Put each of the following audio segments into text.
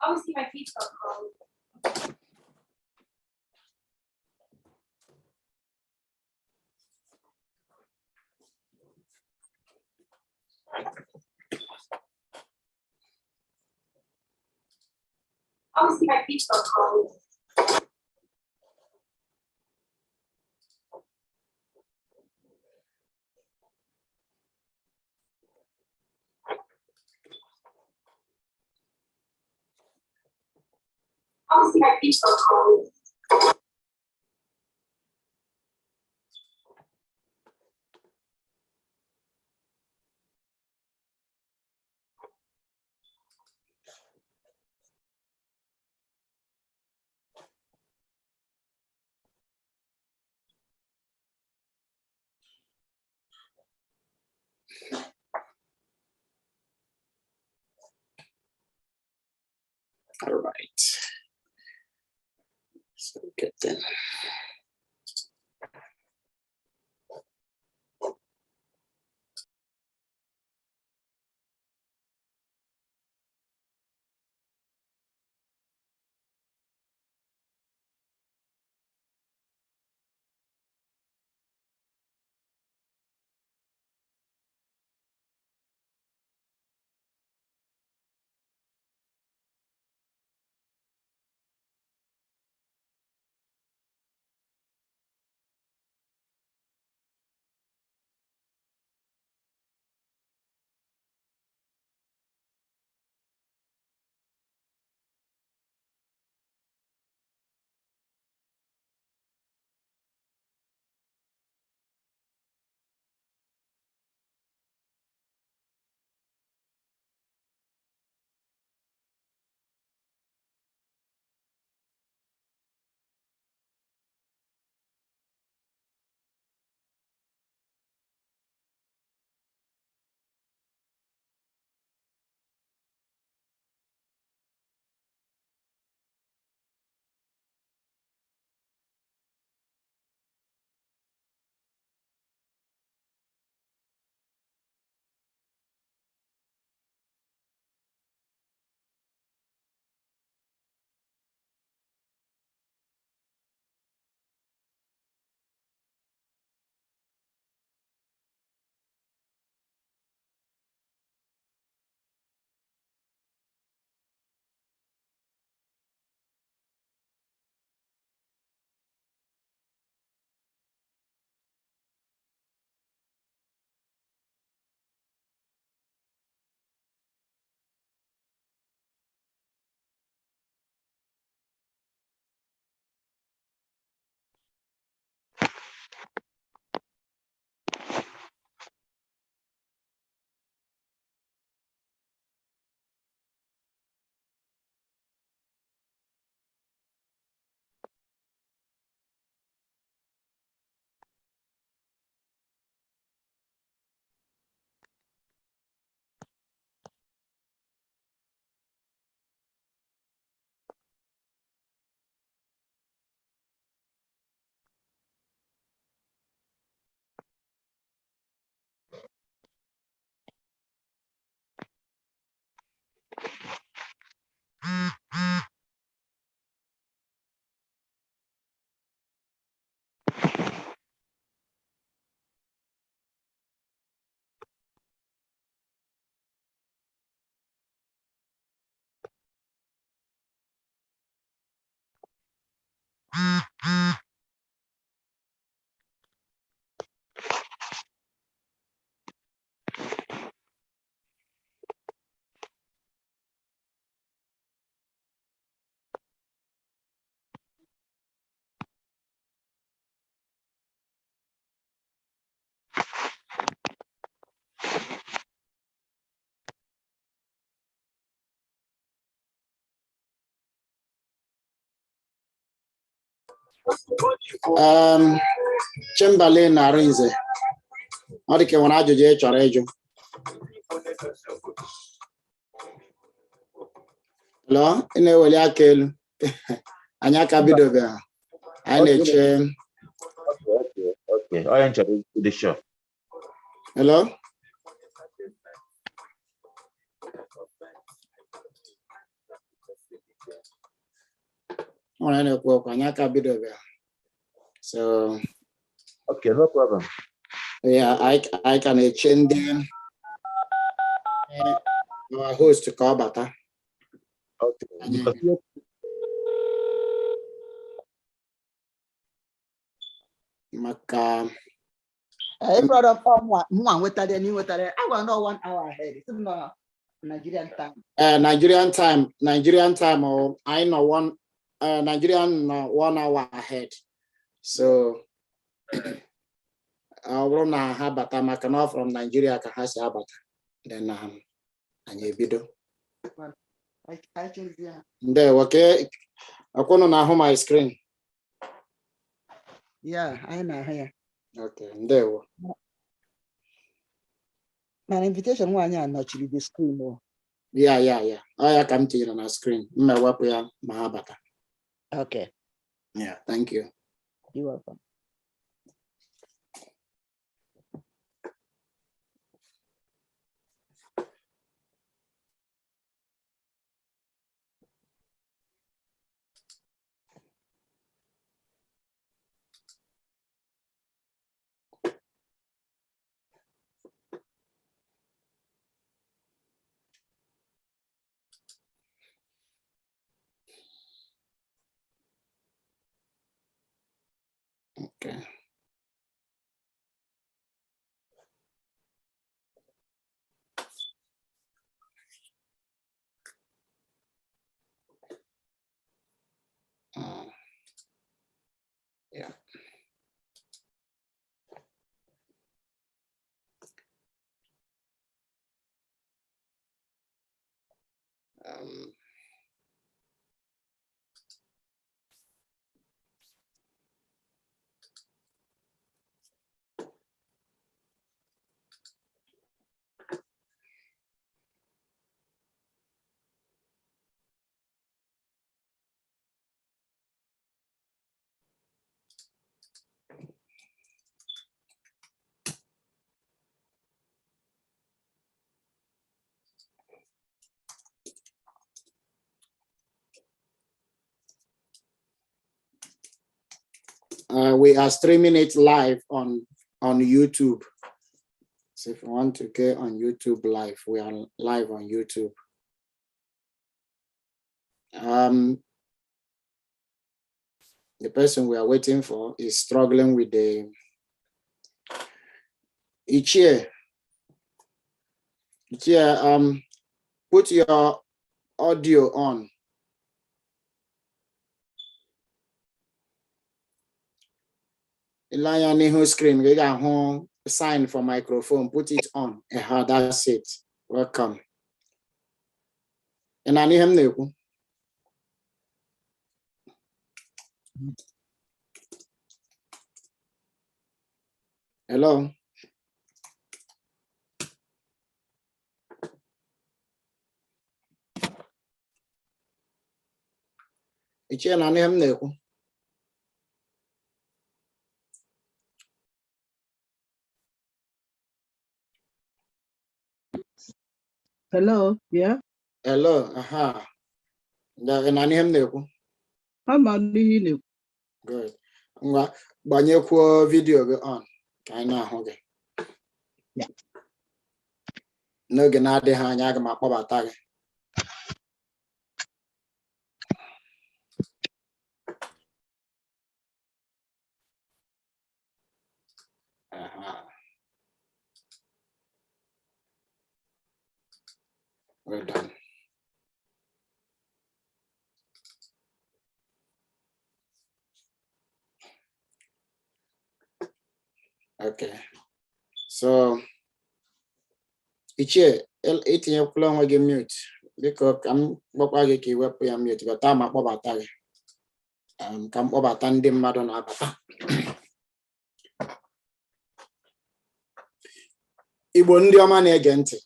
Obviously, my feet got cold. Obviously, my feet got cold. Obviously, my feet got cold. All right. So good then. Chamberlain Arinze. Ọ dị ka nwere ajụjụ ị chọrọ ịjụ. Hello, ị na-eweli aka elu. Anyị aka bidobeghị. Anyị na-eche. Okay. I enjoyed the show. Hello? So okay, no problem. Yeah, I can change our host to call Bata. Okay. Maka. I brought up one with that and you with that. I want to know 1 hour ahead. It's not Nigerian time. Nigerian time, or I know one Nigerian 1 hour ahead. So I want to have Bata Makano from Nigeria can has Bata. Then and you video. I choose yeah. There, okay. I want to have my screen. Yeah, I know here. Okay, there. My invitation one yeah, not the screen. No. Yeah. I come to you on a screen. Mahabata. Okay. Yeah, thank you. You're welcome. Okay. Yeah. We are streaming it live on YouTube. So if you want to get on YouTube live, we are live on YouTube. The person we are waiting for is struggling with the Ichie. Ichie, put your audio on. Line on screen, we got home sign for microphone, put it on. That's it. Welcome. And I need him now. Hello. Ichie na him now. Hello, yeah. Hello, and I need him now. I'm on the Good. Banyekwo video go on. I know okay. Yeah. No genade ha anya ga makpọbata gị. Well done. Okay. So Ichie, itinyekwala onwe gị mute. Biko ka m gbakwa gị ka iwepụ ya mute, but ama kpọbata gị. Ka m kpọbata ndị mmadụ na-abata. Igbo ndị ọma na-ege ntị.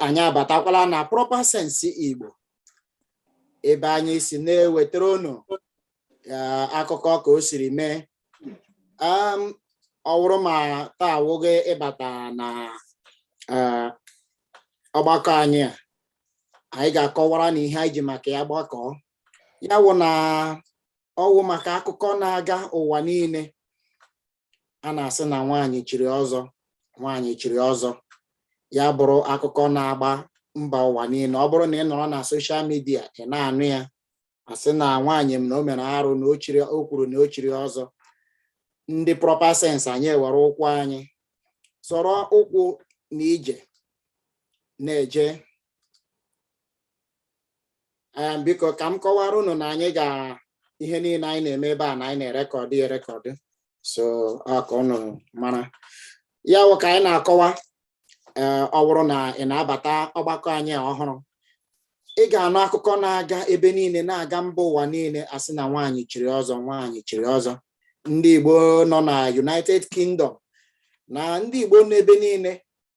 Anyị abatakwala na proper sense Igbo. Ebe anyị si na-ewetara unu akụkọ ka o siri mee. Ọ bụrụ ma taa awụghị ịbata na ọgbakọ anyị a, anyị ga-akọwara na ihe anyị ji maka ya gbakọ ya wụ na ọwụ maka akụkọ na-aga ụwa niile a na-asị na nwaanyị chiri ọzọ, nwaanyị chiri ọzọ. Ya bụrụ akụkọ na-agba mba ụwa niile. Ọ bụrụ na ị nọrọ na soshal midia ị na-anụ ya asị na nwaanyị m na o mere arụ na o kwuru na o chiri ọzọ. Ndị proper sense anyị ewere ụkwụ anyị sọrọ ụkwụ na ije na-eje. Biko ka m kọwara unu na anyị ga ihe niile anyị na-eme ebe a na anyị na-erekọdụ erekọdụ, so ka unu mara ya wụ ka anyị na-akọwa. Ọ bụrụ na ị na-abata ọgbakọ anyị ọhụrụ, ị ga-anụ akụkọ na-aga ebe niile, na-aga mba ụwa niile asị na nwaanyị chiri ọzọ, nwaanyị chiri ọzọ. Ndị Igbo nọ na United Kingdom na ndị Igbo n'ebe niile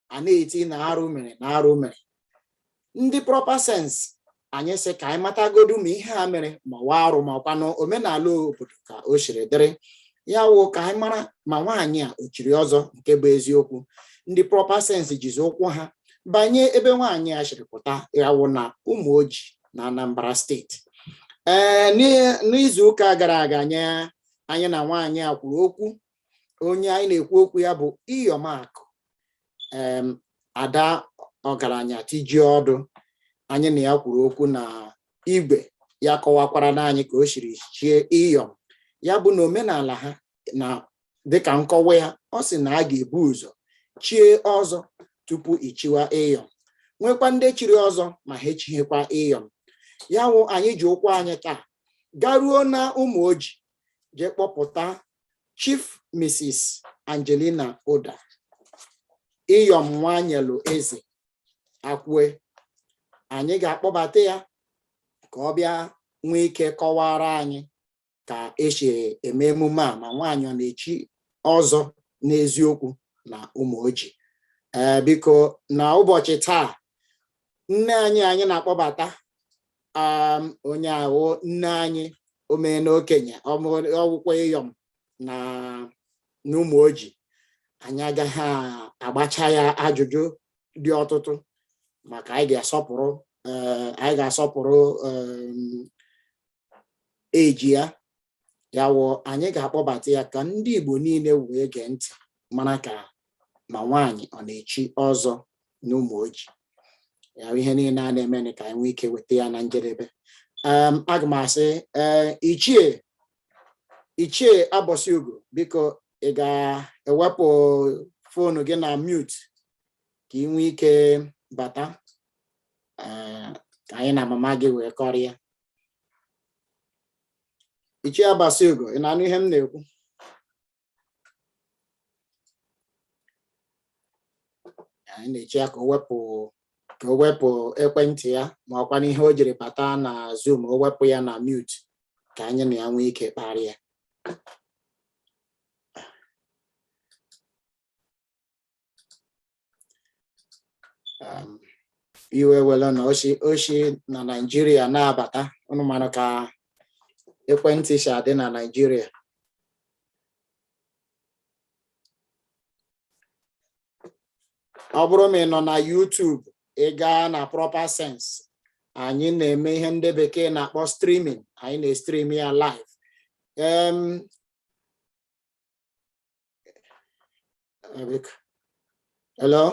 a na-eti na arụ mere na arụ mere. Ndị proper sense anyị sị ka anyị matagodu ma ihe a mere ma wa arụ ma ọkwanụ omenala obodo ka o siri dịrị. Ya wụ ka anyị mara ma nwaanyị a o chiri ọzọ nke bụ eziokwu. Ndị proper sense jizi ụkwụ ha banye ebe nwaanyị a chiri pụta, ya wụ na Umuoji na Anambra steeti. N'izu ụka gara aga anyị na nwaanyị a kwuru okwu. Onye anyị na-ekwu okwu ya bụ Iyom ada ọgaranya tiji ọdụ. Anyị na ya kwuru okwu na igwe ya, kọwakwara na anyị ka o siri chie Iyom. Ya bụ na omenala ha na dịka nkọwa ya, ọ sị na a ga-ebu ụzọ chie ọzọ tupu ichiwa Iyom. Nwekwa ndị chiri ọzọ ma ha echighekwa Iyom. Ya wụ anyị ji ụkwụ anyị taa garuo na Umuoji jee kpọpụta Chief Mrs. Angelina Udah, Iyom Nwanyelueze Akwue. Anyị ga-akpọbata ya ka ọ bịa nwee ike kọwara anyị ka esi eme emume a ma nwaanyị ọ na-echi ọzọ n'eziokwu na Umuoji. Biko na ụbọchị taa nne anyị na-akpọbata onye ahụ nne anyị omee n'okenye ọwụkwa Iyom na Umuoji. Anyị agaghị agbacha ya ajụjụ dị ọtụtụ maka anyị ga-asọpụrụ eji ya. Ya wụ anyị ga-akpọbata ya ka ndị Igbo niile wee gee ntị mara ka ma nwaanyị ọ na-echi ọzọ n'Umuoji. Ya ihe niile a na-eme ka anyị nwee ike weta ya na njedebe. Aga m asị Ichie Abosiugo, biko ị ga-ewepụ foonu gị na mute ka ị nwee ike bata ka anyị na mama gị wee kọrịa. Ichie Abosiugo, ị na-anụ ihe m na-ekwu? Anyị na-eche ya ka o wepụ ekwentị ya, ma ọkwa n'ihe o jiri bata na Zoom o wepụ ya na mute ka anyị na ya nwee ike kparịa. Iwe wele na oshi na Naijiria na-abata. Unu mara ka ekwentị si adị na Naijiria. Ọ bụrụ ma ị nọ na YouTube, ị gaa na proper sense, anyị na-eme ihe ndị bekee na-akpọ streaming. Anyị na-stream ya live. Hello?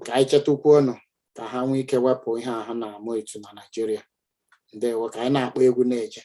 Ka anyị chetukwu ọnụ ka ha nwee ike wepụ ihe a ha na-amụ etu na Naijiria. Ndewo, ka anyị na-akpọ egwu na-eje.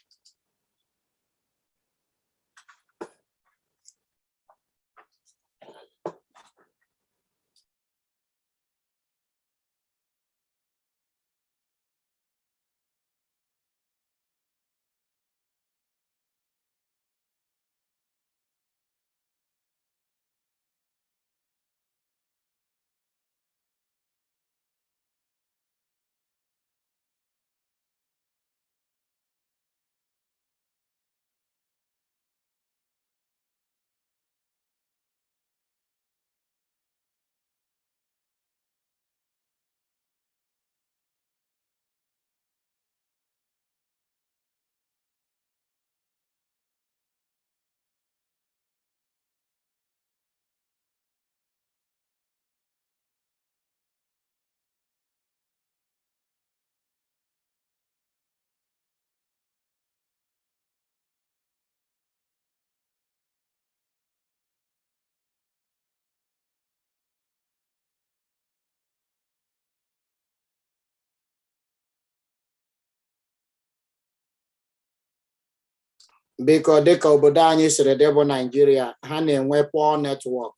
Because dịka obodo anyị siri dị bụ Nigeria, ha na-enwe poor network.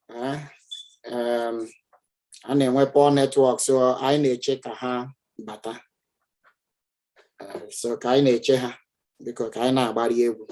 Ha na-enwe poor network, so anyị na-eche ka ha bata. So ka anyị na-eche ha biko ka anyị na-agbari egwu.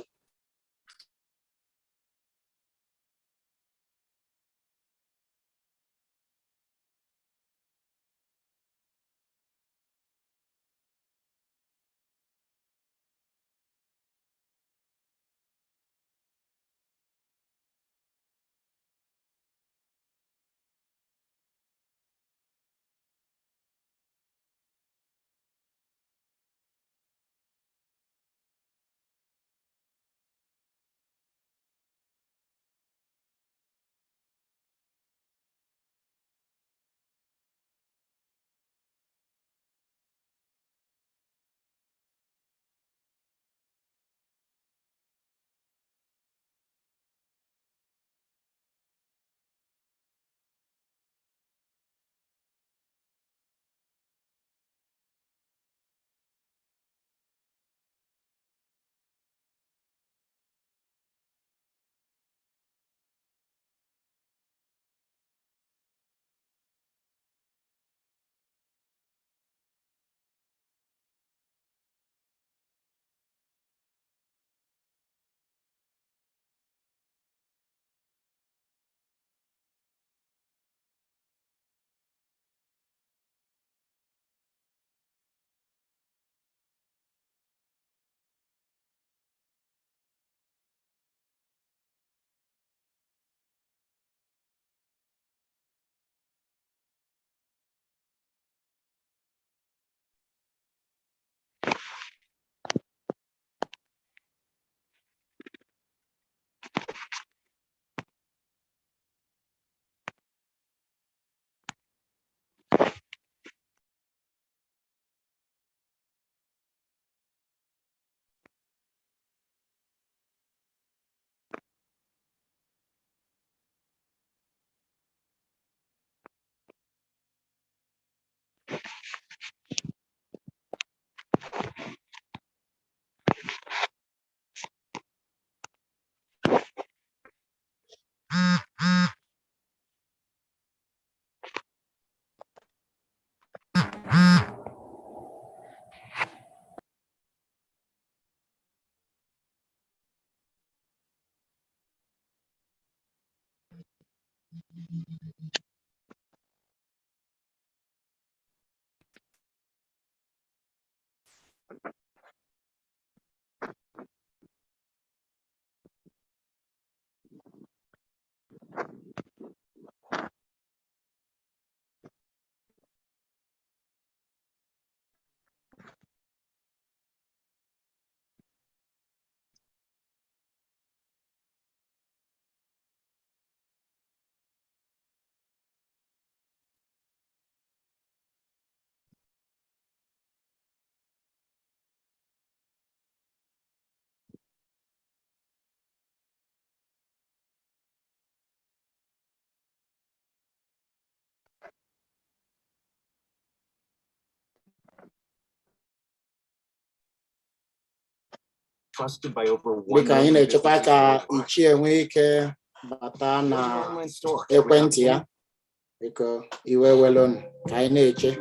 Trusted by over 1 Dịka anyị million na-echekwa ka businesses Ichie nwee ike bata na worldwide. Online store. ekwentị ya, biko iwe welon ka anyị na-eche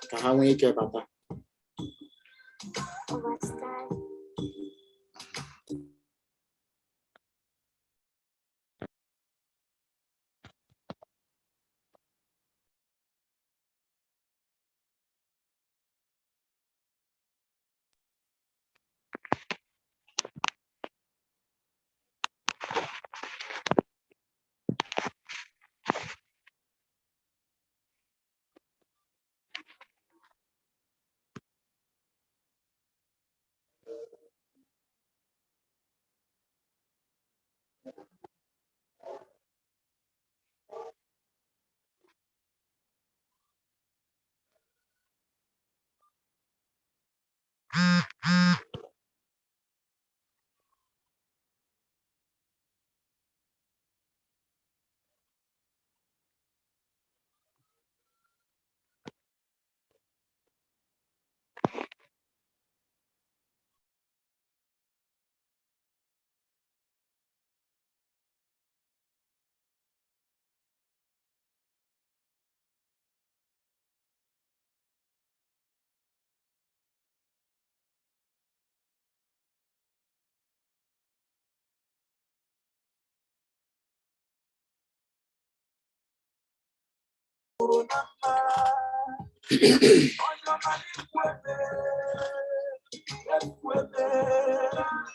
ka ha nwee ike bata. What's that?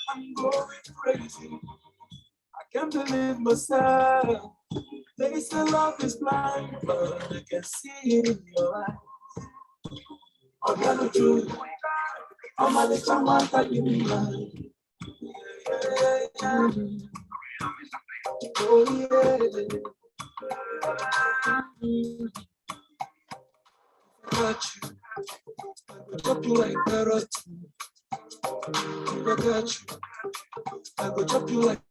I'm going crazy. I can't believe myself. They say love is blind, but I can see it in your eyes. I'm gonna do. I'm a little man that you mind. Oh yeah. I got you. I go chop you like carrot. I got you. I go chop you like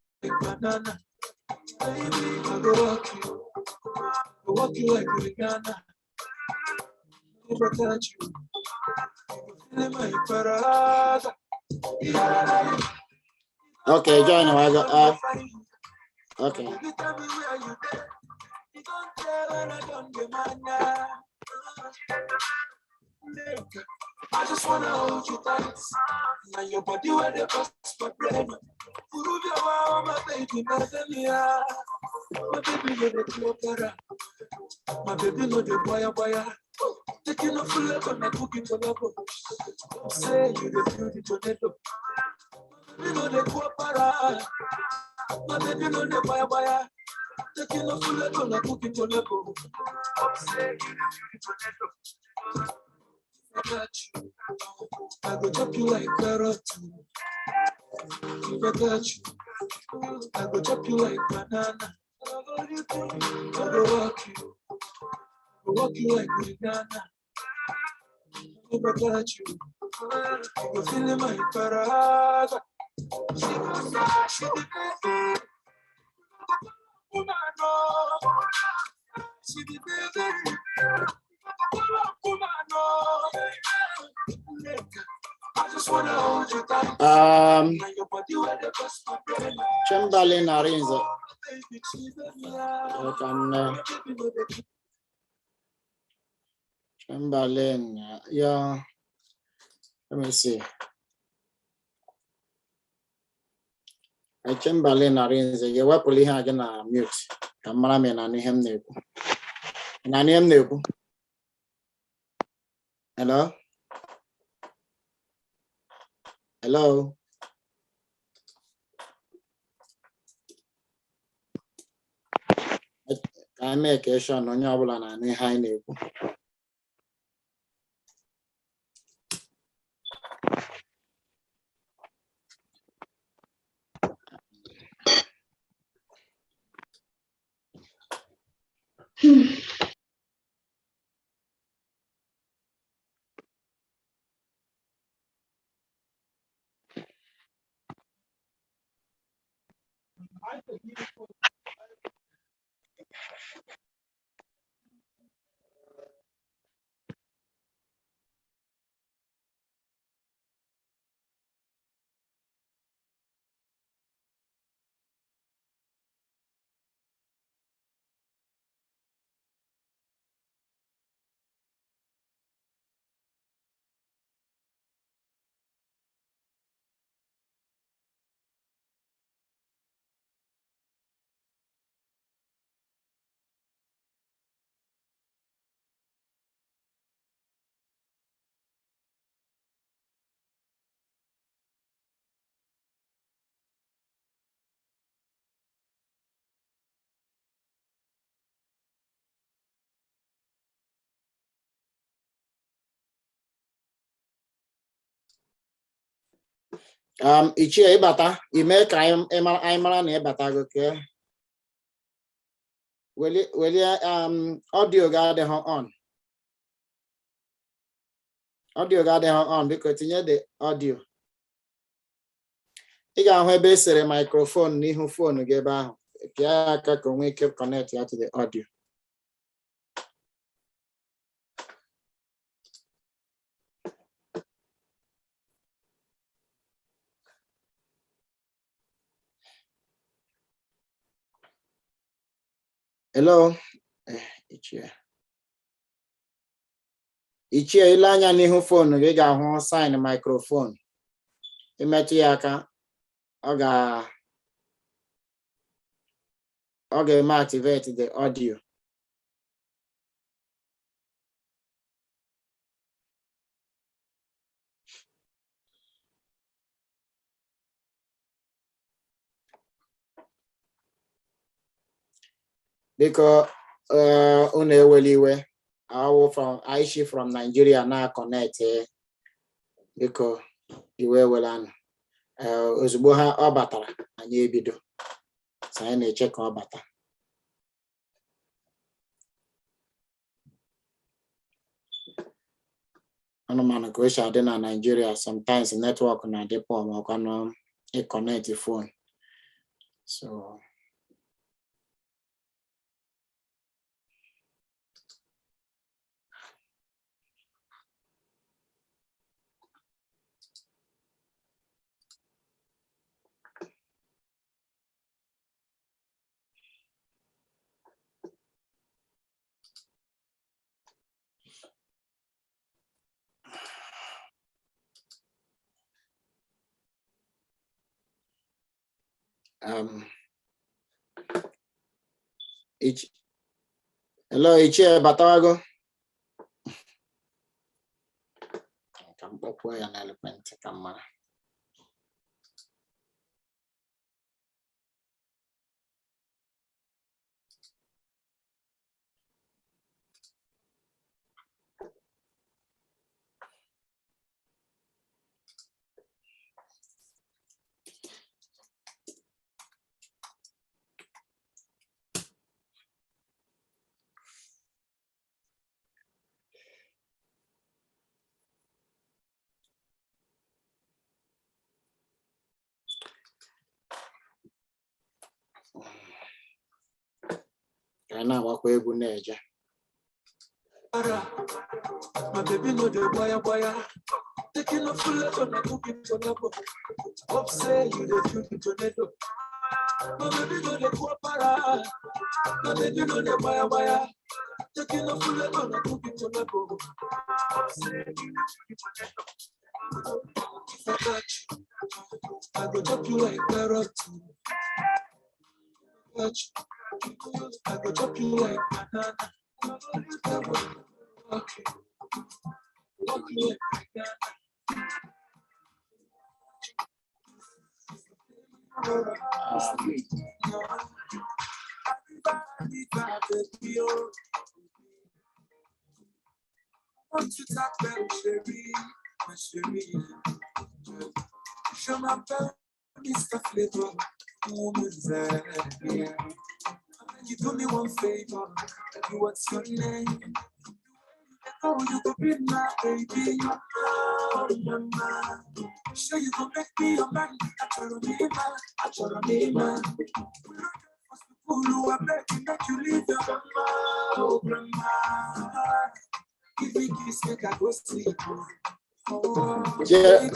banana. Baby, I go walk you like Rihanna. I got you. Feeling my parada. Okay, join I got okay. You tell me where you there. You don't care when I don't get mine. I just wanna hold you tight. Now your body where they bust my brain. Prove your wow, my baby, my baby, my baby, no the cooperate. My baby, no the boya. Taking a full leg on my cooking for the book. Say you the beauty tornado. My baby, no the cooperate. My baby, no the boya. Taking a full leg on my cooking for the book. Say you the beauty tornado. I got you. I go chop you like carrot. If I got you, I go chop you like banana. I go walk you like Rihanna. If I got you, you're feeling my parada. She the baby, she the baby. I just wanna hold you tight. Chamberlain Arinze. Chamberlain, yeah. Let me see. Chamberlain Arinze. You were pulling her again mute. Cameraman and him neku. And him neku. Hello? Hello? I make a shot on your ball and I high neku. Ichie bata, you make I'm bata okay. Will you audio guard on? Audio guard on because you the audio. You got a base microphone, nihu phone geba. Kia can we keep connect to the audio. Hello, Ichie. Ichie ilanya nihu phone we got sign microphone. Imetiaka oga activate the audio. because unu eweli iwe from Ichie from Nigeria na connect because iwe ewela ozugbo ha ọ batara anyị ebido so anyị na-eche ka ọ bata. Anụmanụ ka o si adị na Nigeria sometimes network na-adị poor ma ọkwa na connect phone so hello Ichie batawago ka m kpọkwuo ya na ekwentị ka m mara. Ka na-agbakwa egwu na-eje. My baby know the boya. Taking a full level, not looking for number. Hope say you the future tornado. My baby know the para. My baby know the boya. Taking a full level, not looking for number. Hope say you the future tornado. If I catch you, I go chop you like carrot. Catch you, I go chop you like banana. Okay. Okay. Want to talk about my chérie. Je m'appelle Mr. Flavor, you do me one favor, what's your name? Oh, you could be my baby, oh, mama. Sure, you could make me your man. I try to be man. I bet you make you leave your mama, oh, grandma. Give me kiss, make I go sleep. Oh, Yeah,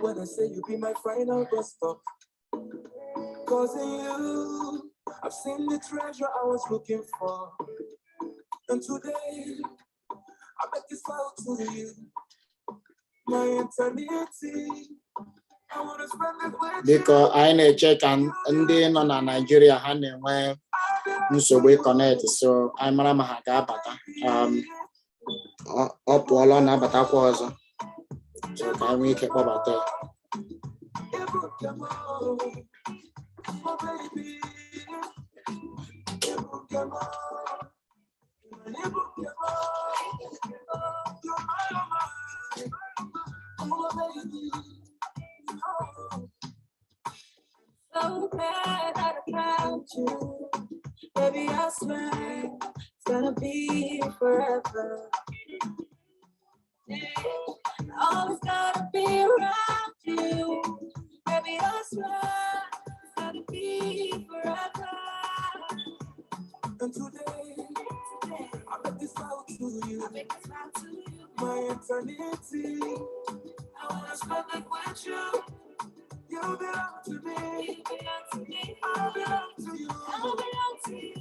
when I say you be my final bus stop, cause in you, I've seen the treasure I was looking for. And today, I bet this out to you, my eternity. I wanna spend it with you. Because I na-eche ka ndị nọ na Nigeria ha na-enwe nsogbu connect, so anyị mara ma ha ga-abata. Ọ pụọla, ọ na-abatakwa ọzọ, so ka anyị nwee ike kpọbata ya. So bad that I found you, baby. I swear it's gonna be forever. Always gotta be around you, baby. I swear it's gonna be forever. And today, I make this vow to you, my eternity. I wanna spend it with you. You belong to me. You belong to me. I belong to you. I belong to you.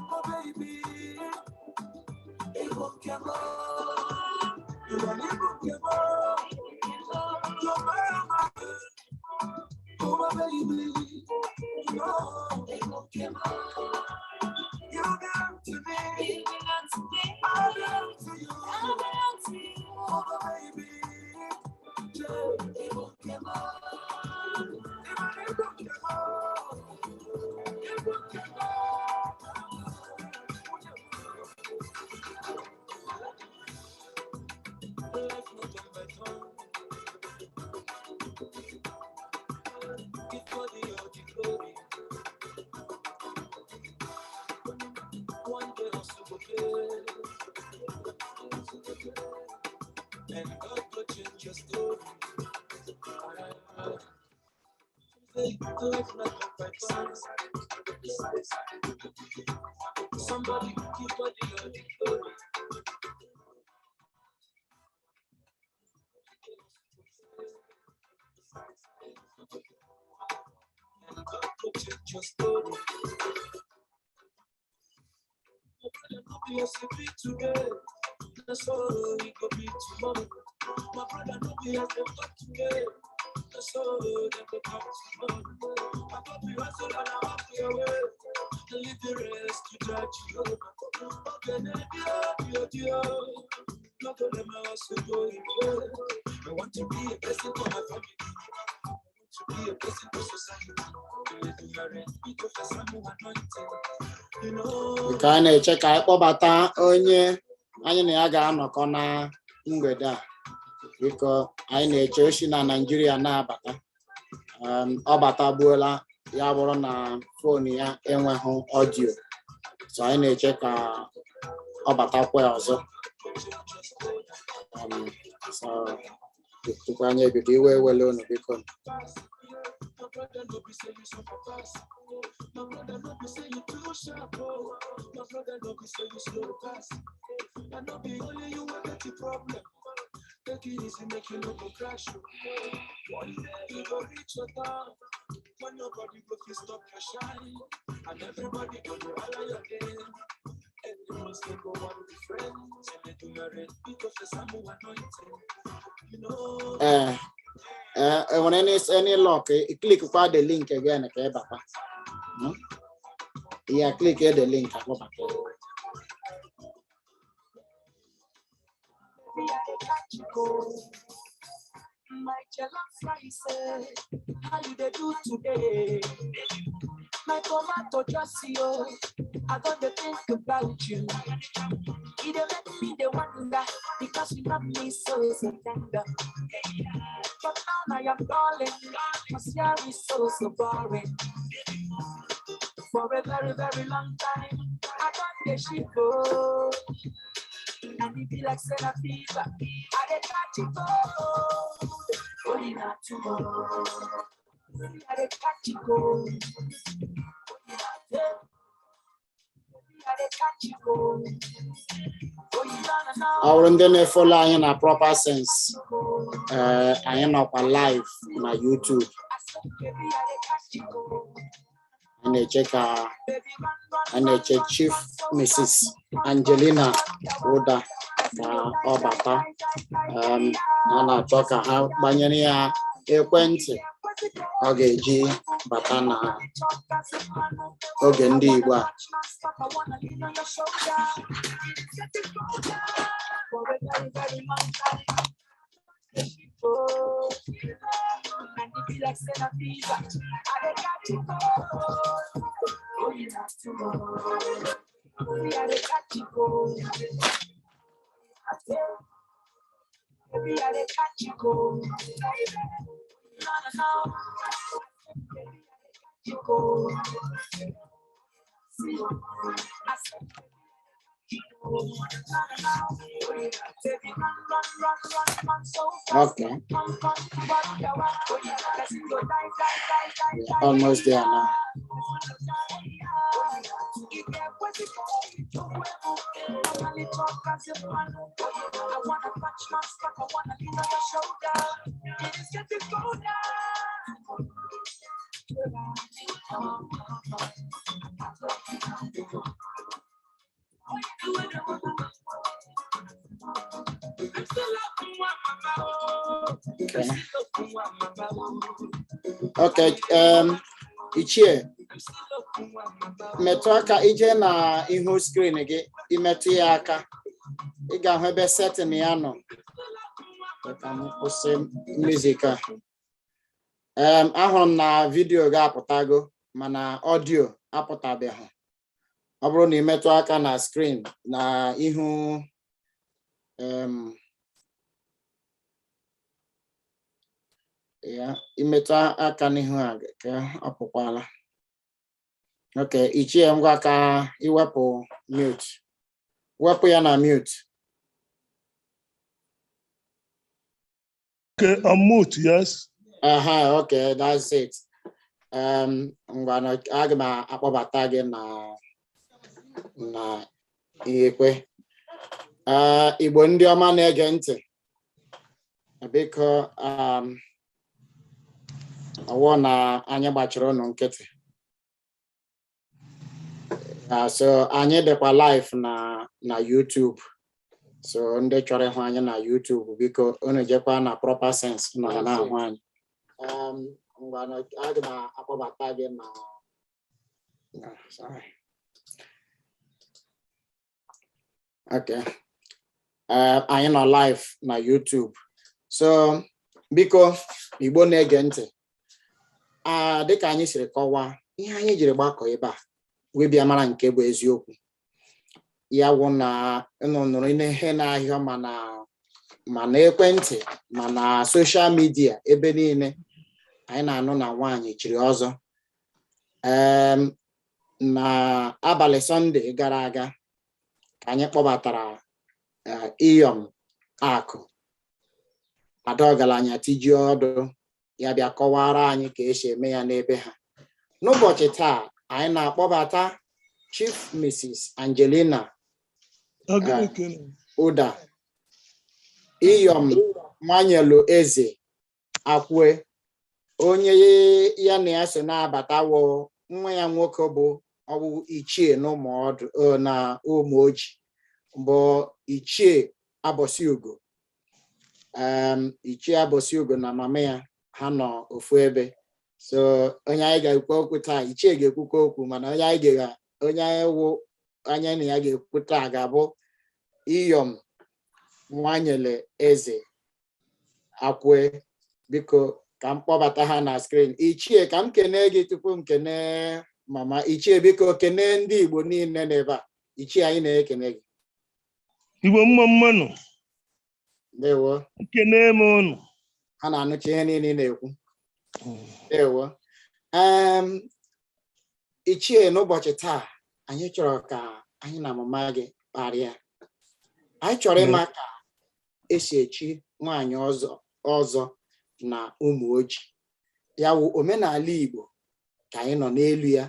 Oh, baby. Oh, baby. You belong to me. You belong to me. I belong to you. I belong to you. Oh, baby. And God will change your story. Life not by chance. Somebody keep body on the glory. And God will change your story. My brother, no be as you be today. That's all we go be tomorrow. My brother, no be as they talk today. That's all they go talk tomorrow. I got you hustle and I walk your way. And leave the rest to judge you. Okay, dear. Not all them hustle going well. I want to be a blessing for my family. I want to be a blessing to society. Ka a na-eche ka anyị kpọbata onye anyị na ya ga-anọkọ na mgbede a, biko anyị na-eche oshi na Naịjirịa na-abata. Ọ batagbuola, ya bụrụ na fon ya enweghị ọdio, so anyị na-eche ka ọ batakwa ọzọ. So tupu anyị ebido iwe ewele unu, biko. My brother no be say you so fast. My brother no be say you too sharp. My brother no be say you slow fast. I know be only you will get the problem. Take it easy, make you no go crash. One day you go reach your top. When nobody go to stop your shine, and everybody go to holler your name. Everyone's gonna go on with friends, and they do your red because the Samu anointing. You know. When any lock, click for the link again. Yeah, click here the link. My jealous rice, how you they do today? My tomato just you, I got to think about you. It make me the wonder because you love me so tender. But now I am calling, cause here is so boring. For a very, very long time, I got the ship go. And it be like Senna fever, I dey catch it go. Only not tomorrow, I dey catch it go. Our ndị follow anyị na proper sense. Anyị nọkwa live na YouTube. Anyị na-eche Chief Mrs. Angelina Udah ka ọ bata a na-achọ ka ha gbanyere ya ekwentị ọ ga-eji bata na oge ndị Igbo a. Okay. Almost there now. Okay. Ichie, metụ aka ije na ihu screen gị, imetụ ya aka, ị ga-ahụ ebe setting ya nọ. Ka m kwụsị music a. Ahụrụ m na vidio ga-apụtago mana audio apụtabeghị. Ọ bụrụ na imetụ aka na screen na ihu ya imetụ aka n'ihu a ka ọ pụkwala. Okay, Ichie ngwa ka iwepụ mute. Wepụ ya na mute. Okay, I'm mute, yes. Okay, that's it. Ngwa na aga m akpọbata gị na ikwe. Igbo ndị ọma na-ege ntị. Biko ọwụ na anyị gbachiri ụnụ nkịtị. So anyị dịkwa live na YouTube. So ndị chọrọ ịhụ anyị na YouTube biko unu jekwa na proper sense na ahụ anyị. Ngwa na aga m akpọbata gị na sorry. Okay. Anyị nọ live na YouTube. So biko Igbo na-ege ntị. Dịka anyị siri kọwaa ihe anyị jiri gbakọ ebe a wee bịa mara nke bụ eziokwu. Ya wụ na nụrụ ihe n'ahịa mana ekwentị mana social media ebe niile anyị na-anụ na nwaanyị chiri ọzọ. Na abalị Sọnde gara aga ka anyị kpọbatara Iyom akụ ada ọgaranya tiji ọdụ ya bịa kọwara anyị ka esi eme ya n'ebe ha. N'ụbọchị taa anyị na-akpọbata Chief Mrs. Angelina Udah, Iyom Nwanyelueze Akwue, onye ya na ya so na-abata wụ nwa ya nwoke bụ ọwụ Ichie na Umuoji bụ Ichie Abosiugo. Ichie Abosiugo na mama ya ha nọ ofu ebe. So onye anyị ga-ekwu okwu taa, Ichie ga-ekwukwa okwu mana onye anyị na ya ga-ekwu taa ga-abụ Iyom Nwanyelueze Akwue. Biko ka m kpọbata ha na screen. Ichie ka m kene gị tupu m kene mama. Ichie biko kene ndị Igbo niile n'ebe a. Ichie anyị na-ekene gị. Igbo mmanụ. Ndewo. Kene m unu. Ha na-anụcha ihe niile na-ekwu. Ndewo. Ichie n'ụbọchị taa anyị chọrọ ka anyị na mama gị kparịa. Anyị chọrọ ịma ka esi echi nwaanyị ọzọ na Umuoji. Ya wụ omenala Igbo ka anyị nọ n'elu ya.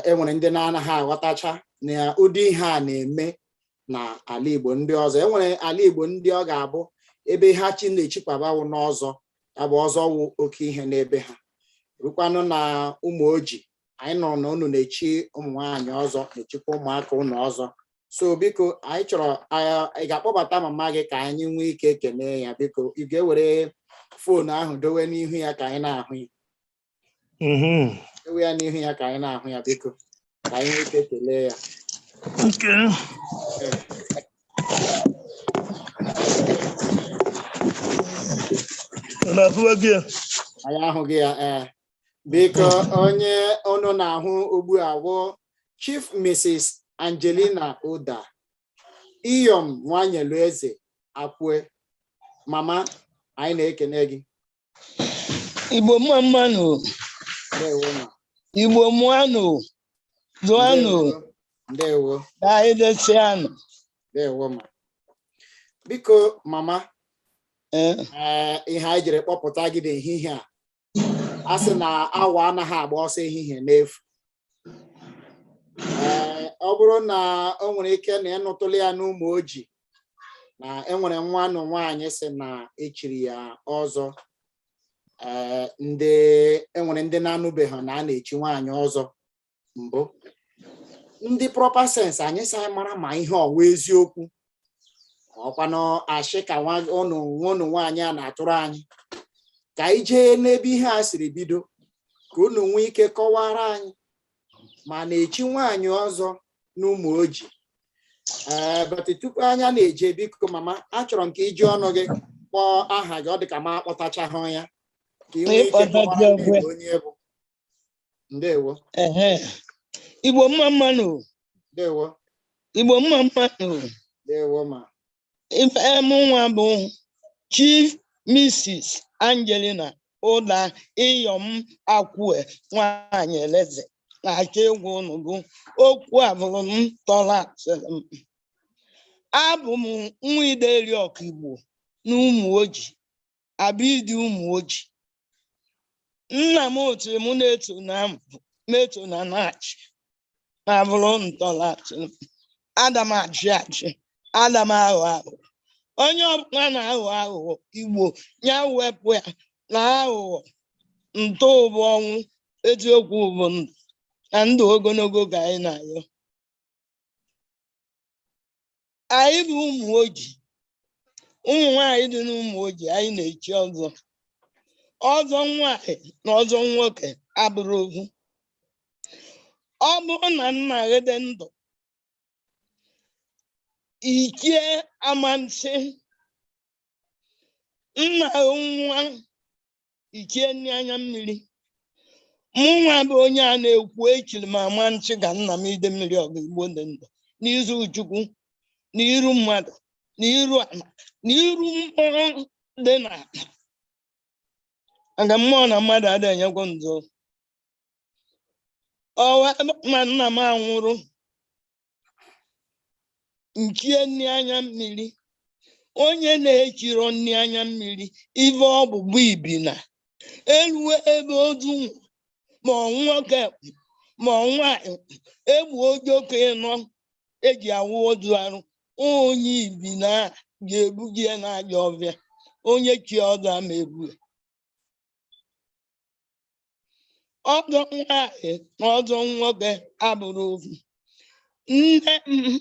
Enwere ndị na-anaghị aghọtacha na ụdị ihe a na-eme na ala Igbo ndị ọzọ. Enwere ala Igbo ndị ọ ga-abụ ebe ha chi na-echikwabawo n'ọzọ, ya bụ ọzọ wụ oke ihe n'ebe ha. Rukwanụ na Umuoji anyị nọ na unu na-echi ụmụ nwaanyị ọzọ, na-echikwa ụmụaka unu ọzọ. so biko anyị chọrọ ị ga-akpọbata mama gị ka anyị nwee ike ekene ya biko ị ga-ewere foonu ahụ dowe n'ihu ya ka anyị na-ahụ ya dowe ya n'ihu ya ka anyị na-ahụ ya biko ka anyị nwee ike kelee ya Okay. anyị ahụghị ya biko onye ọnụ na-ahụ ugbu a bụ Chief Mrs. Angelina Udah Iyom Nwanyelueze Akwue mama anyị na-ekene gị Igbo mmanụ Igbo mmanụ Zoanụ ndewo Daidesianụ ndewo ma biko mama ihe anyị jiri kpọpụta gị n'ehihie a sị na awa anaghị agba ọsọ ehihie n'efu ọ bụrụ na o nwere ike na ịnụtụla ya n'Umuoji na enwere nwanụ nwaanyị sị na echiri ya ọzọ enwere ndị na-anụbeghị na a na-echi nwaanyị ọzọ mbụ ndị proper sense anyị sị anyị mara ma ihe ọwa eziokwu ọkwanụ ashị ka ụnụ nwaanyị a na-atụrụ anyị ka anyị jee n'ebe ihe a siri bido ka unu nwee ike kọwara anyị ma na-echi nwaanyị ọzọ n'Umuoji bata tupu anya na-eje biko mama achọrọ m ka iji ọnụ gị kpọọ aha gị ọ dị ka ma akpọtachahụ ya ka ị nwee ike kọwara ndị onye bụ ndewo Igbo mmanụ ndewo Igbo mmanụ ndewo ma ife mụnwa bụ Chief Mrs. Angelina Udah Iyom Akwue Nwanyelueze na-achọ egwu unu bụ okwu abụrụ m tọrọ asịrị m abụ m nwa ideri ọkaigbo n'Umuoji abịdị Umuoji nna m otu m na-eto na na-achị na-abụrụ ntọrọ asịrị Adam achị Adam aghụghọ onye ọbụla na-aghọ aghụghọ Igbo ya wepụ ya na aghụghọ ntọ bụ ọnwụ eziokwu bụ ndụ na ndụ ogologo ka anyị na-ayọ anyị bụ Umuoji ụmụ nwanyị dị n'Umuoji anyị na-echi ọzọ nwanyị na ọzọ nwoke abụrụ ofu ọ bụrụ na nna gị dị ndụ Ichie amansi nna nwa Ichie nne anya mmiri mụnwa bụ onye a na-ekwu echiri m amansi ka nna m ide mmiri ọgụ Igbo dị ndụ n'izu Chukwu n'iru mmadụ n'iru ala n'iru mmụọ dị n'ala aga mmụọ na mmadụ adịghị enyekwa nzọ ọwa ma nna m anwụrụ Ichie nne anya mmiri onye na-echiro nne anya mmiri ife ọbụbụ ibina elu ebe ozu ma nwoke ma nwaanyị egbu ojoko ịnọ eji awụ ozu arụ onye ibina ga-ebugi ya n'aja ọbịa onye chi ọzọ ama egbu ọzọ nwaanyị na ọzọ nwoke abụrụ ofu nne m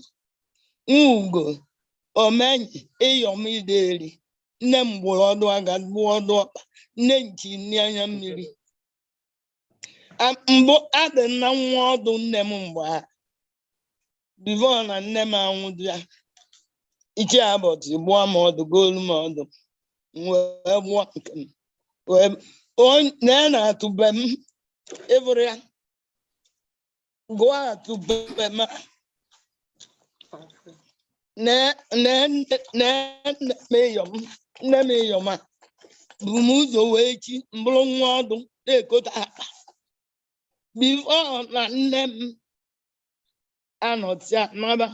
Ugo omenyi Iyom ideri nne m gburu ọdụ aga gbuo ọdụ ọkpa nne nchi nne anya mmiri mbụ adị na nwa ọdụ nne m mgbe ha bivọ na nne m anwụdụ ya Ichie abọtị gbuo m ọdụ golu m ọdụ wee gbuo nke m na-atụbe m ịbụrụ ya gụọ atụbe m nne m Iyom a bụ m ụzọ wee chi mbụrụ nwa ọdụ na-ekota akpa bifo na nne m anọtịa naba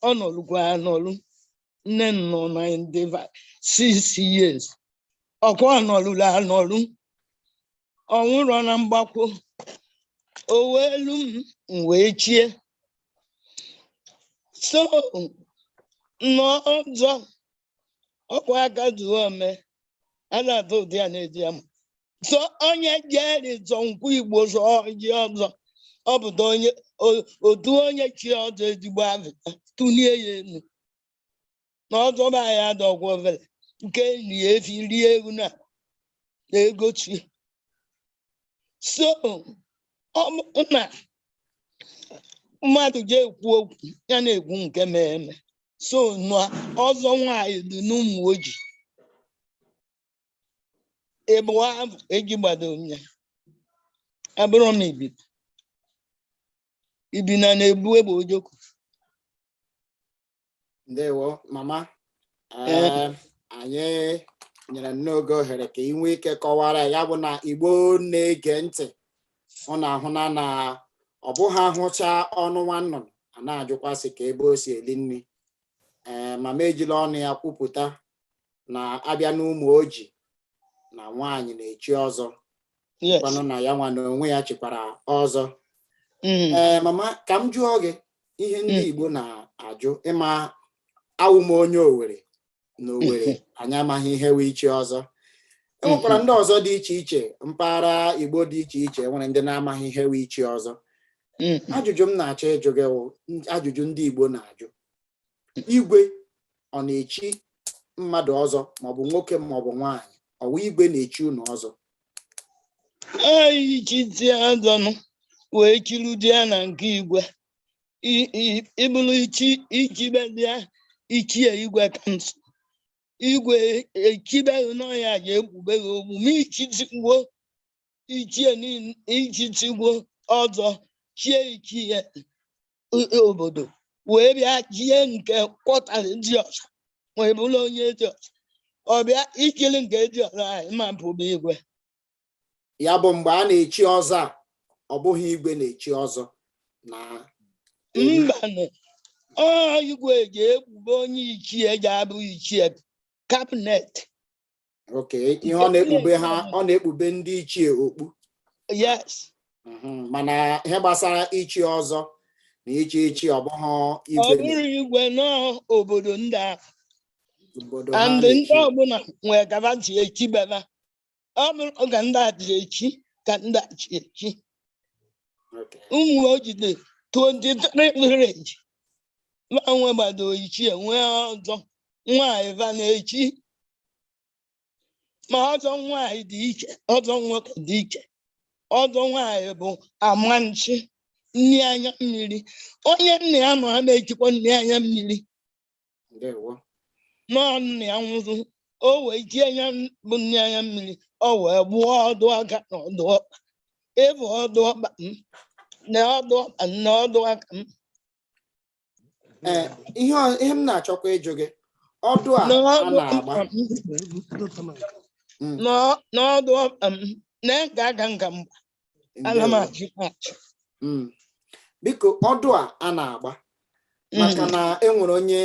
ọnọlụkwa anọlụ nne m nọ na 6 years ọkwa ọnọlụla anọlụ ọnwụrọ na mgbakwo o weelu m wee chie so n'ọzọ ọkwa aka zuo ome a na-atụ ụdị ya na-eji ama so onye jeri zọ nkwụ Igbo zọ ji ọzọ ọ bụ onye otu onye chi ọzọ ezigbo Afrịka tụlie ya elu na ọzọba ya dọgwa ovele nke lie efi rie ewu na-egochi so ọ bụ na mmadụ ga-ekwu okwu ya na-ekwu nke eme so na ọzọ nwanyị dị n'Umuoji ebe ahụ eji gbado onye abụrụ m ibi na-ebu egbe ojoko. Ndewo mama anyị nyere n'oge ohere ka ị nwee ike kọwara ya bụ na Igbo na-ege ntị ọ na-ahụ na ọ bụghị ahụcha ọnụ nwannụnụ a na-ajụkwasị ka ebe o si eli nri mama ejila ọnụ ya kwupụta na abịa n'Umuoji na nwaanyị na-echi ọzọ kwanụ na ya nwa na onwe ya chikwara ọzọ. Mama ka m jụọ gị ihe ndị Igbo na-ajụ ịma awụ m onye Owerri na Owerri anyị amaghị ihe wee ichi ọzọ. Enwekwara ndị ọzọ dị iche iche mpaghara Igbo dị iche iche nwere ndị na-amaghị ihe wee ichi ọzọ. Ajụjụ m na-achọ ịjụ gị ajụjụ ndị Igbo na-ajụ igwe ọ na-echi mmadụ ọzọ maọbụ nwoke maọbụ nwaanyị ọwụ igwe na-echi unu ọzọ? Ichiti azọnụ wee chirudu ya na nke igwe ịbụrụ ichibedịa ichie igwe kansụl igwe echibeghị n'ọya ga-ekpubeghi ogbu ma ichitigwo ichie ichitigwo ọzọ chie ichie obodo wee bịa chie nke kwọtara dị ọzọ wee bụrụ onye dị ọzọ ọ bịa ikiri nke dị ọzọ anyị ma pụrụ igwe. Ya bụ mgbe a na-echi ọzọ a ọ bụghị igwe na-echi ọzọ na mbanụ igwe ga-ekpube onye ichie ga-abụ ichie kabinet. Okay, ihe ọ na-ekpube ha ọ na-ekpube ndị ichie okpu. Yes. Mana ihe gbasara ichi ọzọ na ichi ọ bụghị igwe. Ọ bụrụ igwe n'obodo ndị ahụ and ndị ọbụla nwere kabachi echibeba ọ bụrụ ka ndị achị echi ka ndị achị echi. Umuoji dị 23 village nwe gbado ichie nwee ọzọ nwaanyị va na-echi ma ọzọ nwaanyị dị iche ọzọ nwoke dị iche. Ọzọ nwaanyị bụ amanchi nne anya mmiri onye nne ya nọ ha na-echikwa nne anya mmiri nọọ nne ya nwụrụ o wee jie anya bụ nne anya mmiri ọ wee gbuo ọdụ aka na ọdụ ọkpa ịbụ ọdụ ọkpa na ọdụ ọkpa na ọdụ aka m. Ihe m na-achọkwa ịjụ gị ọdụ a na-agba n'ọdụ ọkpa m na-ega aga nga mgba ala m achị achị. Biko ọdụ a na-agba maka na enwere onye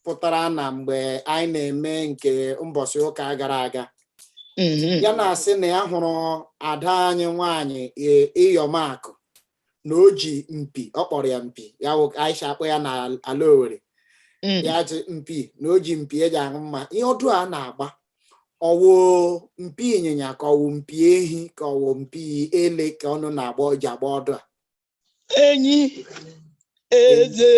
pụtara na mgbe anyị na-eme nke ụbọchị ụka gara aga ya na-asị na ya hụrụ ada anyị nwaanyị Iyom na o ji mpi ọ kpọrọ ya mpi ya Aisha akpọ ya na ala Owerri ya ji mpi na o ji mpi eji aṅụ mma. Ihe ọdụ a na-agba ọwụ mpi ịnyịnya ka ọwụ mpi ehi ka ọwụ mpi ele ka ọnụ na-agba ji agba ọdụ a? Enyi eze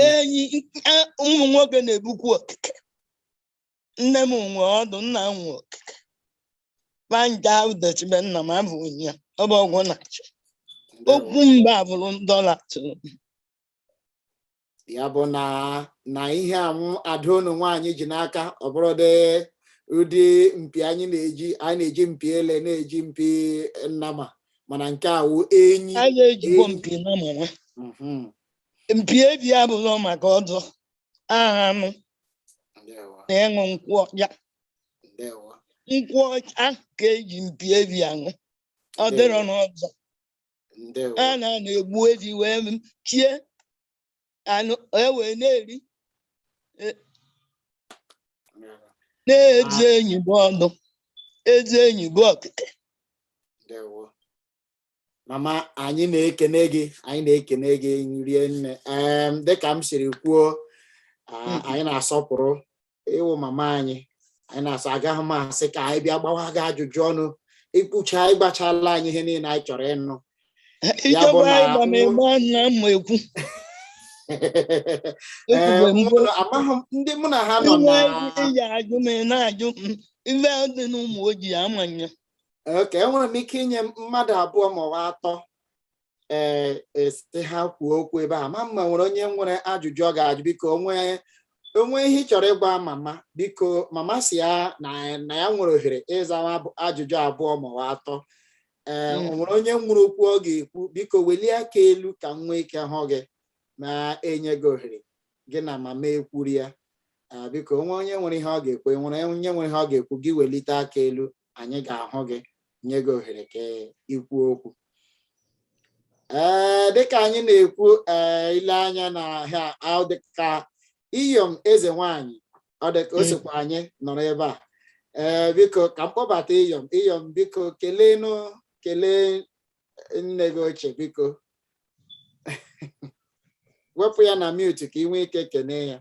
enyi ụmụ nwoke na-ebukwu okike. Nne m nwe ọdụ nna m nwe okike panja udechibe nna m abụ ya ọ bụ ọgwụ na-achị okwu mba bụrụ dọla tụrụ. Ya bụ na ihe anwụ ada unu nwaanyị ji n'aka ọ bụrụ dị ụdị mpi anyị na-eji mpi ele na-eji mpi nnama mana nke awụ enyi a na-ejikwa mpi nnama mpi ebi abụrụ maka ọdụ anụ na ịṅụ nkwụ ọcha. Nkwụ ọcha ka eji mpi ebi aṅụ ọ dịrọ n'ọzọ a na-egbu ebi wee chie anụ ewee na-eri na-eze enyi bụ ọdụ eze enyi bụ okike. Mama anyị na-ekene gị rie nne dịka m siri kwuo anyị na-asọpụrụ ịwụ mama anyị anyị na-asị agaghị m asị ka anyị bịa gbawa gị ajụjụ ọnụ ịkpụcha ịgbachala anyị ihe niile anyị chọrọ ịnụ ya bụ na amaghị m ndị mụ na ha nọ oke enwere m ike inye mmadụ abụọ ma ọ bụ atọ esi ha kwuo okwu ebe a ma mma nwere onye nwere ajụjụ ọ ga-ajụ biko onwe ihe ị chọrọ ịgwa mama biko mama si ya na ya nwere ohere ịza ajụjụ abụọ ma ọ bụ atọ o nwere onye nwere okwu ọ ga-ekwu biko welie aka elu ka m nwee ike hụ gị na-enye gị ohere gị na mama ekwuri ya biko onwe onye nwere ihe ọ ga-ekwu nwere onye nwere ihe ọ ga-ekwu gị welite aka elu anyị ga-ahụ gị nye gị ohere ka ikwu okwu dịka anyị na-ekwu ile anya na ha dịka Iyom eze nwanyị ọ dịka o sokwa anyị nọrọ ebe a biko ka m kpọbata Iyom biko kelee nne gị ochie biko wepụ ya na mute ka ị nwee ike kene ya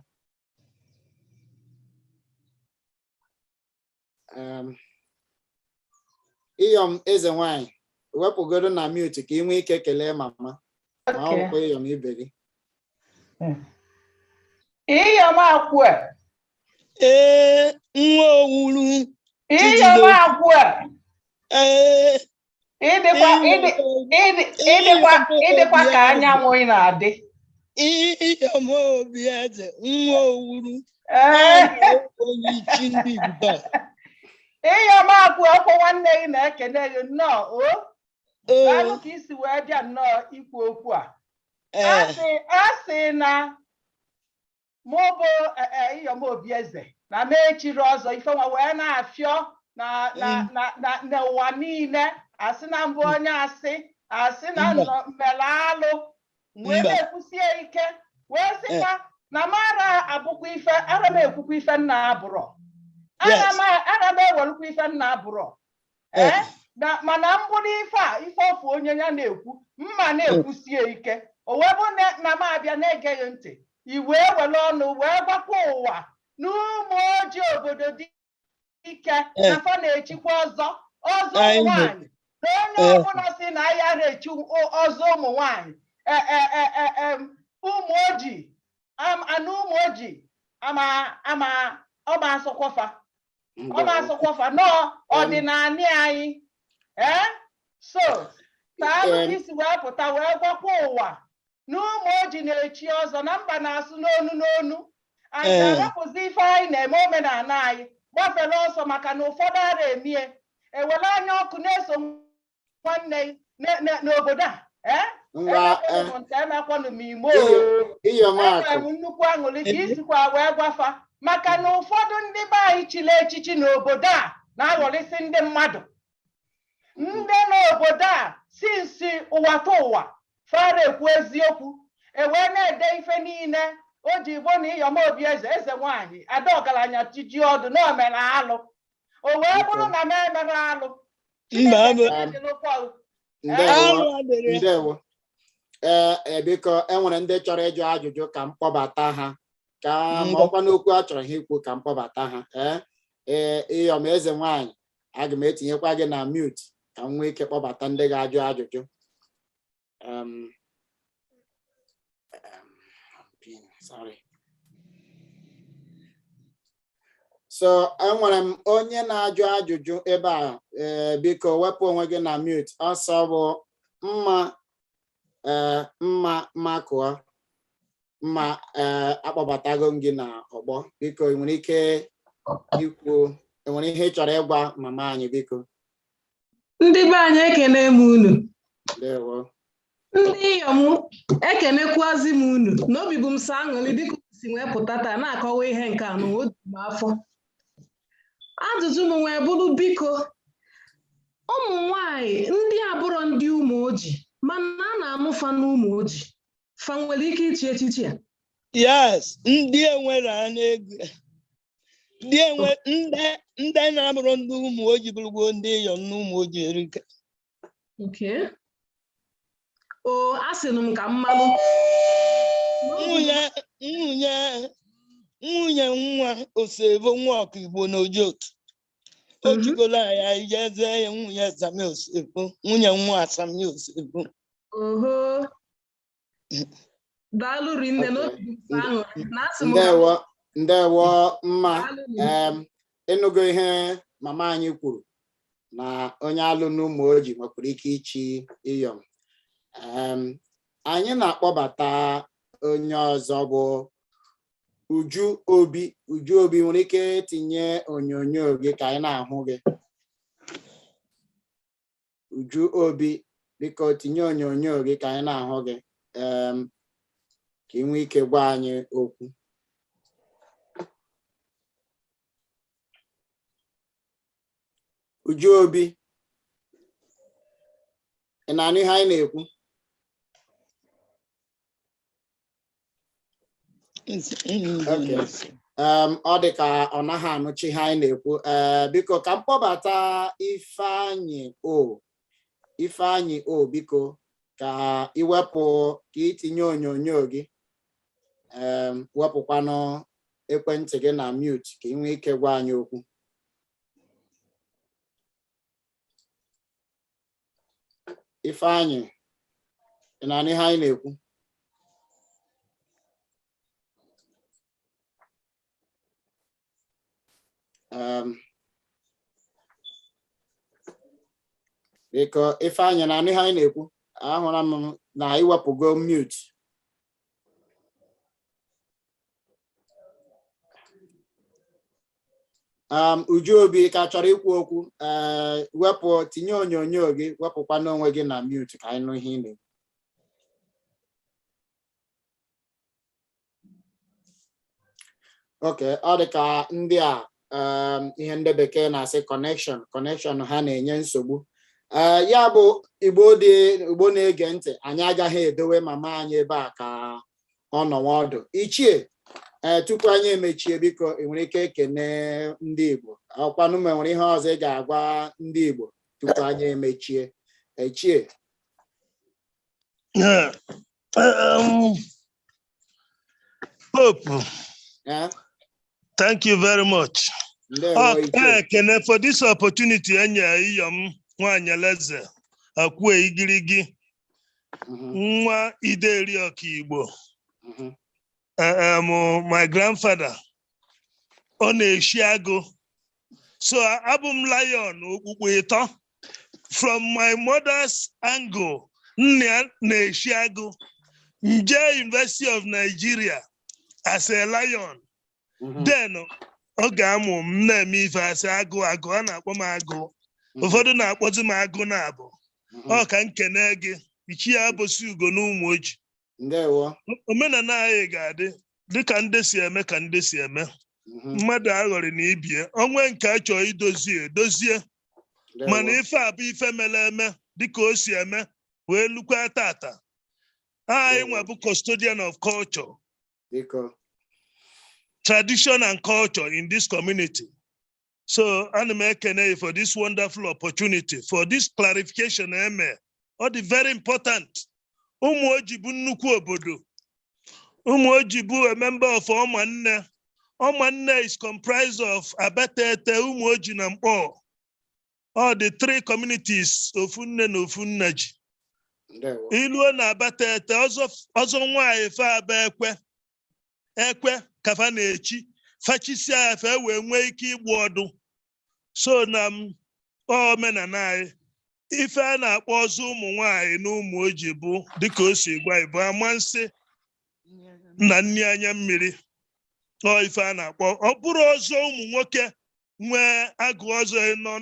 Iyom eze nwanyị wepụgodo na mute ka ị nwee ike kelee mama ma ọ bụkwa Iyom ibe gị Iyom Akwue nwa owuru Iyom Akwue ịdịkwa ka anyanwụ ị na-adị Iyom obi eze nwa owuru onye ichi ndị Igbo Iyom Akwue ọkwa nwanne gị na-ekene gị nnọọ alụ ka isi wee bịa nnọọ ikwu okwu a asị na mụ bụ Iyom obi eze na m echiri ọzọ ifenwa wee na-afịọ n'ụwa niile asị na mbụ onye asị na mmele alụ wee na-ekwusie ike wee sịkwa na m ara m ekwukwa ife nna abụrọ ana m ewelukwa ife nna abụrọ mana mbụrụ ife ofu onye ya na-ekwu mma na-ekwusie ike o wee bụ na m abịa na-egeghị ntị i wee were ọnụ wee gwakwa ụwa n'Umuoji obodo dị ike na fa na-echikwa ọzọ ụmụ nwanyị na onye ọbụla si na ya na-echi ọzọ ụmụ nwanyị Umuoji ọma asụkwafa n'ọdịnala anyị so taalụ ka isi wee pụta wee gwakwa ụwa n'Umuoji na-echi ọzọ na mba na-asụ n'onu anyị ga-arapụzi ife anyị na-eme omenala anyị gbafere ọsọ maka na ụfọdụ ara emie ewere anya ọkụ na-eso nwanne n'obodo a m nnukwu aṅụrị ka isikwa wee gwafa maka na ụfọdụ ndị be anyị chiri echichi n'obodo a na-aghọrịsị ndị mmadụ ndị n'obodo a si nsi ụwa ta ụwa fara ekwu eziokwu ewee na-ede ife niile o ji igbo na Iyom obi eze nwanyị ada ọgaranya tiji ọdụ na omere alụ o wee bụrụ na m emere alụ ndewo biko enwere ndị chọrọ ịjụ ajụjụ ka m kpọbata ha ka ma ọkwa n'okwu a chọrọ ha ikwu ka m kpọbata ha Iyom eze nwanyị aga m etinyekwa gị na mute ka m nwee ike kpọbata ndị ga-ajụ ajụjụ sorry. So enwere m onye na-ajụ ajụjụ ebe a biko wepụ onwe gị na mute ọsọ bụ mmakụọ mma akpọbatago m gị na ọgbọ biko enwere ike ikwu enwere ihe ị chọrọ ịgwa mama anyị biko ndị be anyị ekene m unu ndewo ndị Iyom ekenekwazi m unu n'obi bụ m so aṅụrị dịka si wee pụta taa na-akọwa ihe nke a n'odu m afọ ajụjụ m wee bụrụ biko ụmụ nwanyị ndị abụrọ ndị Umuoji mana a na-amụfa n'Umuoji fa nwere ike ichi echichi a yes ndị enwere anụ ego ndị na-abụrụ ndị Umuoji bụrụgwo ndị Iyom n'Umuoji erika asịnụ m ka mmalụ nwunye nwunye nwa Osevo nwa Ọkigbo n'Ojoto. O jigola ya ijeze ya nwunye Sami Osevo, nwunye nwa Sami Osevo. Oho. Daalụ rinne n'obi na-asị m ndewo mma ịnụgo ihe mama anyị kwuru na onye alụ n'Umuoji nwekwara ike ichi Iyom. Anyị na-akpọbata onye ọzọ bụ Uju Obi. Uju Obi nwere ike tinye onyonyo gị ka anyị na-ahụ gị. Uju Obi biko tinye onyonyo gị ka anyị na-ahụ gị ka ị nwee ike gwa anyị okwu. Uju Obi, ị na-anụ ihe anyị na-ekwu? Ọ dị ka ọ naghị anụchi ihe anyị na-ekwu. Biko ka m kpọbata Ifeanyị o biko ka iwepụ ka itinye onyonyo gị, wepụkwanụ ekwentị gị na mute ka ị nwee ike gwa anyị okwu. Ifeanyị, ị na-anụ ihe anyị na-ekwu? Biko Ifeanyị na-anụ ihe anyị na-ekwu? Ahụra m na iwepụgo mute. Uju Obi ka chọrọ ikwu okwu, wepụ tinye onyonyo gị, wepụkwa n'onwe gị na mute ka anyị nụ ihe ị na-ekwu. Okay, ọ dị ka ndị a ihe ndị bekee na-asị connection ha na-enye nsogbu. Ya bụ Igbo na-ege ntị, anyị agaghị edowe mama anyị ebe a ka ọ nọwa ọdụ. Ichie, tupu anyị emechie biko ị nwere ike ekene ndị Igbo, ọkwanụ ma nwere ihe ọzọ ị ga-agwa ndị Igbo tupu anyị emechie. Ichie. Pope, thank you very much. For this opportunity, Iyom Nwanyelueze, Akwue Igirigi, Nwa Ideri Ọkigbo. My grandfather on Chicago. So Abum Lion Ukweto from my mother's angle, Chicago, University of Nigeria as a lion. Then Ogamu Nemi as Ago Agona Pomago. Ụfọdụ na-akpọzi m agụ na-abụ. Ọ ka nkenege Ichie Abosiugo n'Umuoji. Ndewo. Omenala anyị ga-adị dịka ndị si eme ka ndị si eme. Mmadụ aghọrị na ibie. Onwe nke achọ dozie. Mana ife a bụ ife mere eme dịka o si eme wee lukwa tata. Anyị nwa bụ custodian of culture. Tradition and culture in this community. So, I'm making for this wonderful opportunity, for this clarification, all the very important. Umuoji bụ nnukwu obodo. Umuoji bụ a member of Omanne. Omanne is comprised of Abatete, Umuoji, na Mkpọ. All the three communities of Unne na Ofunnaji. Ilu na Abatete, ọzọ nwaanyị fa aba ekwe kafa na-echi. Fachisi afe wee nwee ike igbu ọdụ. So na omenala anyị ife a na-akpọ ọzọ ụmụ nwanyị na Umuoji bụ dịka o si gwa Igbo amansi na nni anya mmiri. Ọ ife a na-akpọ ọ bụrụ ọzọ ụmụ nwoke nwee agụ ọzọ nọ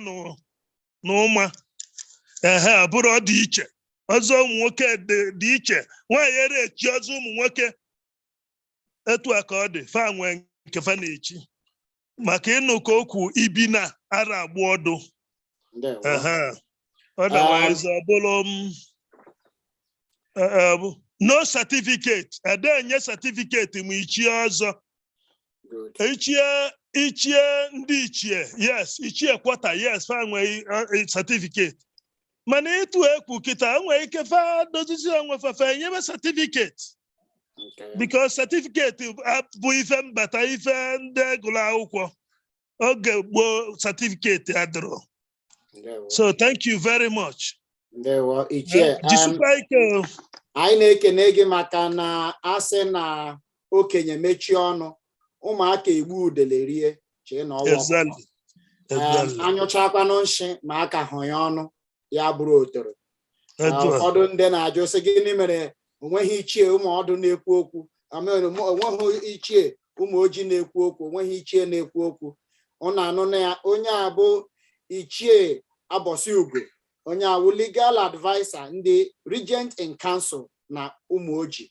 n'ụma. Ọ bụrụ dị iche. Ọzọ ụmụ nwoke dị iche. Nwaanyị ere echi ọzọ ụmụ nwoke etu a ka ọ dị fa nwee nke fa na-echi. Maka ịnụ ka okwu ibi na ara agbu ọdụ. Otherwise, no certificate. Adenye certificate mu Ichie ọzọ. Ichie ndị Ichie, yes. Ichie kwata, yes. Fa nwee certificate. Mana ịtụ ekwu kịta nwee ike fa dozizi onwe fa enyebe certificate. because certificate bụ ife mbata ife ndị gụrụ akwụkwọ oge gboo certificate adịrọ. So thank you very much. Ndewo Ichie. Jisikwa ike. Anyị na-ekene gị maka na asị na okenye mechie ọnụ ụmụaka egbu udele rie chee na ọwa. Anyụchakwanụ nshi ma aka hụ ya ọnụ ya bụrụ otoro. Ụfọdụ ndị na-ajụ sị gịnị mere onweghị ichie ụmụọdụ na-ekwu okwu, onweghị ichie Umuoji na-ekwu okwu, onweghị ichie na-ekwu okwu. Ọ na-anụ na ya onye a bụ Ichie Abosiugo, onye awụ legal advisor ndị regent in council na Umuoji.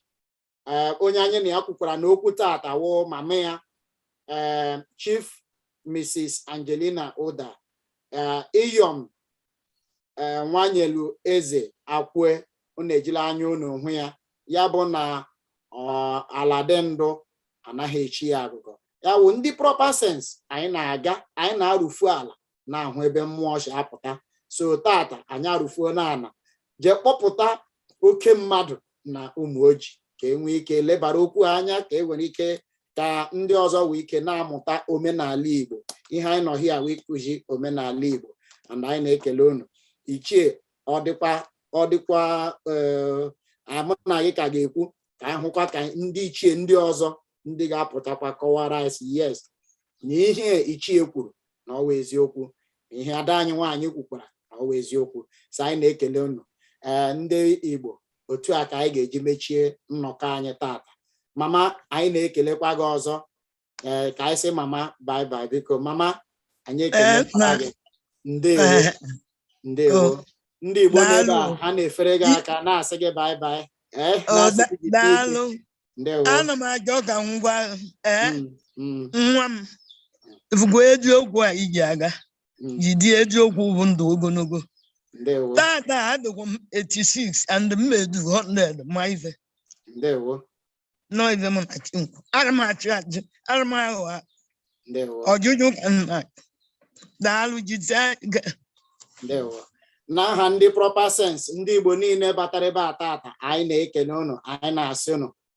Onye anyị na ya kwukwara n'okwu tata wụ mama ya Chief Mrs. Angelina Udah, Iyom Nwanyelueze Akwue, unu ejila anya unu hụ ya, ya bụ na ala dị ndụ anaghị echi ya agụgọ. Ya wụ ndị proper sense anyị na-aga, anyị na-arụfu ala na-ahụ ebe mmụọ si apụta. So tata anyị arụfuo n'ala jee kpọpụta oke mmadụ na Umuoji ka enwee ike lebara okwu anya, ka e nwere ike ka ndị ọzọ wee ike na-amụta omenala Igbo. Ihe anyị nọ hia wee kụzi omenala Igbo, and anyị na-ekele unu. Ichie ọ dịkwa amụ na gị ka ga-ekwu ka anyị hụkwa ka ndị ichie ndị ọzọ ndị ga-apụtakwa kọwara isi yes na ihe Ichie kwuru na ọ wụ eziokwu, ihe ada anyị nwaanyị kwukwara na ọ wụ eziokwu. So anyị na-ekele unu ndị Igbo. Otu a ka anyị ga-eji mechie nnọkọ anyị tata. Mama, anyị na-ekelekwa gị ọzọ ka anyị sị mama bye bye. Biko mama, anyị ekelekwa gị. Ndewo. Ndewo. Ndị Igbo n'ebe a na-efere gị aka na-asị gị bye bye. Daalụ. Ana m ajọ ka ngwa nwa m ifugo eziokwu a iji aga jidi eziokwu bụ ndụ ogologo. Tata adịkwa m 86 and mmedu 100 ma ife. Ndewo. No ife m na-achị nkwu. Ana m achị achị, ana m aghọ ọjụjụ ka nna. Daalụ jide. Ndewo. N'aha ndị proper sense ndị Igbo niile batara ebe a tata, anyị na-ekele unu, anyị na-asị unu